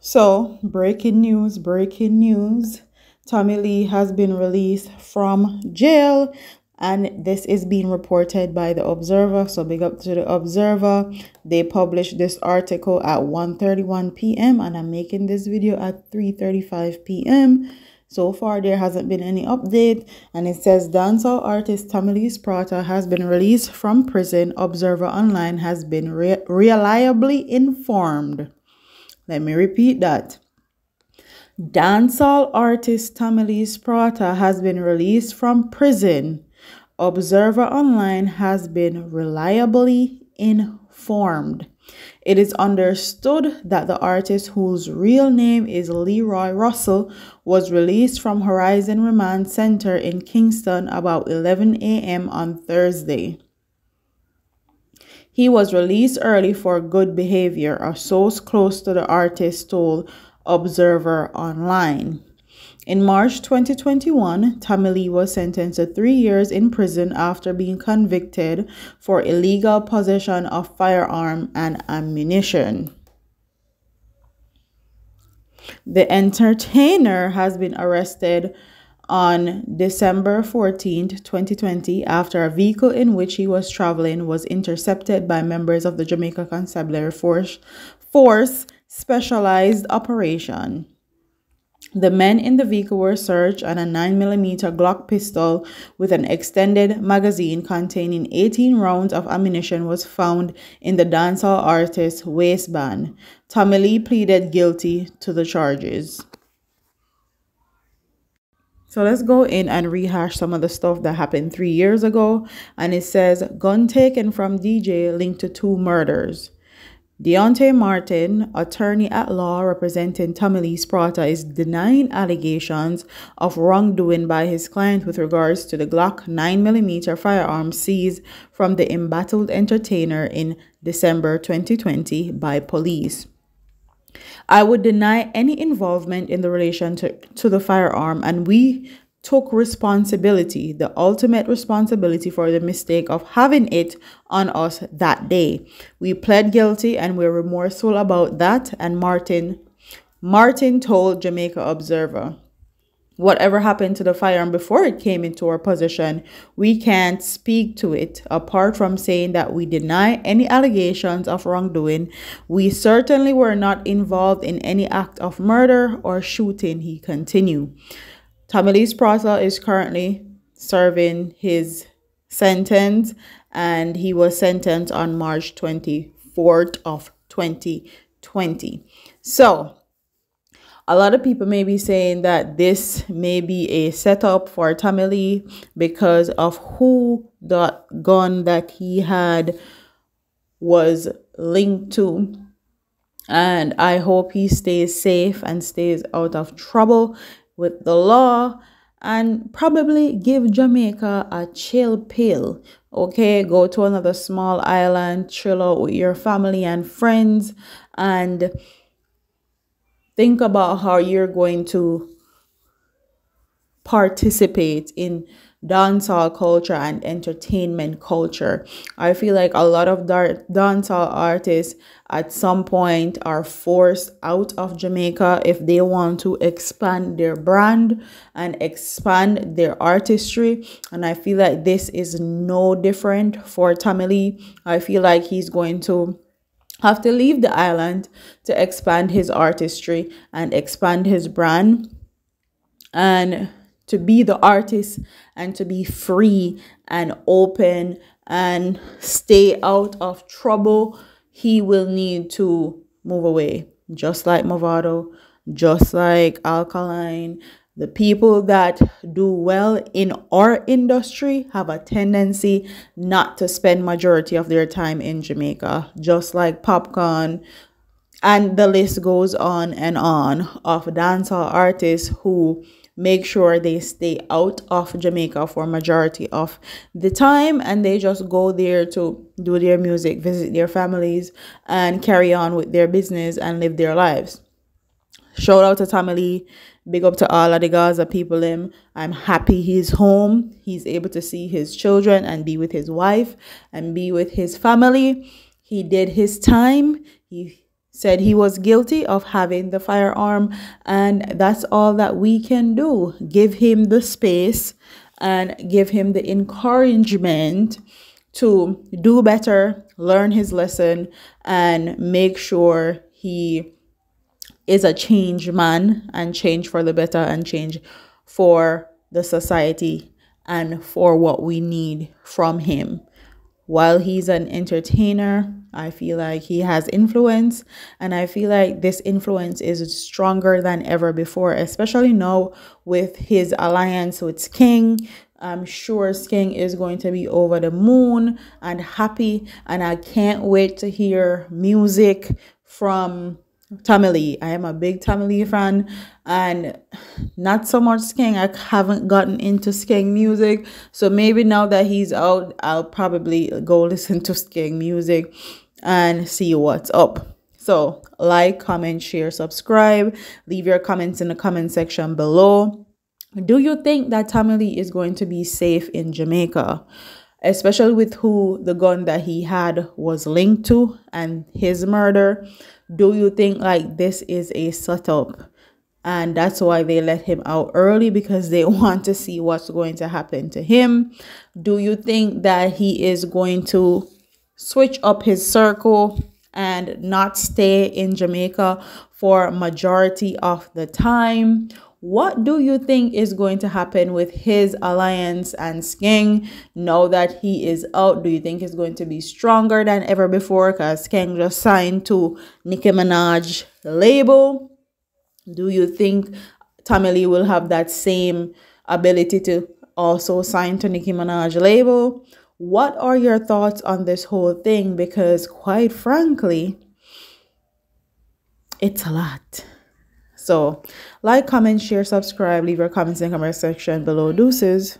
So, breaking news, breaking news. Tommylee has been released from jail, and this is being reported by the Observer. So, big up to the Observer. They published this article at 1:31 p.m. and I'm making this video at 3:35 p.m. So far, there hasn't been any update, and it says dancehall artist Tommylee Sprata has been released from prison. Observer Online has been reliably informed. Let me repeat that. Dancehall artist Tommylee Sprata has been released from prison. Observer Online has been reliably informed. It is understood that the artist, whose real name is Leroy Russell, was released from Horizon Remand Center in Kingston about 11 a.m. on Thursday. He was released early for good behavior, a source close to the artist told Observer Online. In March 2021, Tommylee was sentenced to 3 years in prison after being convicted for illegal possession of firearm and ammunition. The entertainer has been arrested on December 14th, 2020, after a vehicle in which he was traveling was intercepted by members of the Jamaica Constabulary Force Specialized Operation. The men in the vehicle were searched, and a 9mm Glock pistol with an extended magazine containing 18 rounds of ammunition was found in the dancehall artist's waistband. Tommylee pleaded guilty to the charges. So let's go in and rehash some of the stuff that happened 3 years ago. And it says, gun taken from DJ linked to 2 murders. Deontay Martin, attorney at law representing Tommylee Sprata, is denying allegations of wrongdoing by his client with regards to the Glock 9mm firearm seized from the embattled entertainer in December 2020 by police. I would deny any involvement in the relation to the firearm, and we took responsibility, the ultimate responsibility for the mistake of having it on us that day. We pled guilty and we're remorseful about that, and Martin told Jamaica Observer. Whatever happened to the firearm before it came into our possession, we can't speak to it. Apart from saying that we deny any allegations of wrongdoing, we certainly were not involved in any act of murder or shooting, he continued. Tommylee Sprata is currently serving his sentence, and he was sentenced on March 24th of 2020. So, a lot of people may be saying that this may be a setup for Tommylee because of who the gun that he had was linked to. And I hope he stays safe and stays out of trouble with the law, and probably give Jamaica a chill pill. Okay, go to another small island, chill out with your family and friends, and think about how you're going to participate in dancehall culture and entertainment culture. I feel like a lot of dancehall artists at some point are forced out of Jamaica if they want to expand their brand and expand their artistry. And I feel like this is no different for Tommylee. I feel like he's going to have to leave the island to expand his artistry and expand his brand, and to be the artist and to be free and open and stay out of trouble. He will need to move away, just like Movado, just like Alkaline. The people that do well in our industry have a tendency not to spend majority of their time in Jamaica, just like Popcorn, and the list goes on and on of dancehall artists who make sure they stay out of Jamaica for majority of the time, and they just go there to do their music, visit their families, and carry on with their business and live their lives. Shout out to Tommylee. Big up to all of the Gaza people. I'm happy he's home. He's able to see his children and be with his wife and be with his family. He did his time. He said he was guilty of having the firearm, and that's all that we can do. Give him the space and give him the encouragement to do better, learn his lesson, and make sure he is a change man and change for the better and change for the society and for what we need from him. While he's an entertainer, I feel like he has influence, and I feel like this influence is stronger than ever before, especially now with his alliance with Skeng. I'm sure Skeng is going to be over the moon and happy, and I can't wait to hear music from TommyLee. I am a big TommyLee fan, and not so much Skeng. I haven't gotten into Skeng music, so maybe now that he's out, I'll probably go listen to Skeng music and see what's up. So like, comment, share, subscribe, leave your comments in the comment section below. Do you think that TommyLee is going to be safe in Jamaica, especially with who the gun that he had was linked to and his murder? Do you think like this is a setup and that's why they let him out early, because they want to see what's going to happen to him? Do you think that he is going to switch up his circle and not stay in Jamaica for majority of the time? What do you think is going to happen with his alliance and Skeng now that he is out? Do you think it's going to be stronger than ever before because Skeng just signed to Nicki Minaj label? Do you think TommyLee will have that same ability to also sign to Nicki Minaj label? What are your thoughts on this whole thing? Because quite frankly, it's a lot. So like, comment, share, subscribe, leave your comments in the comment section below. Deuces.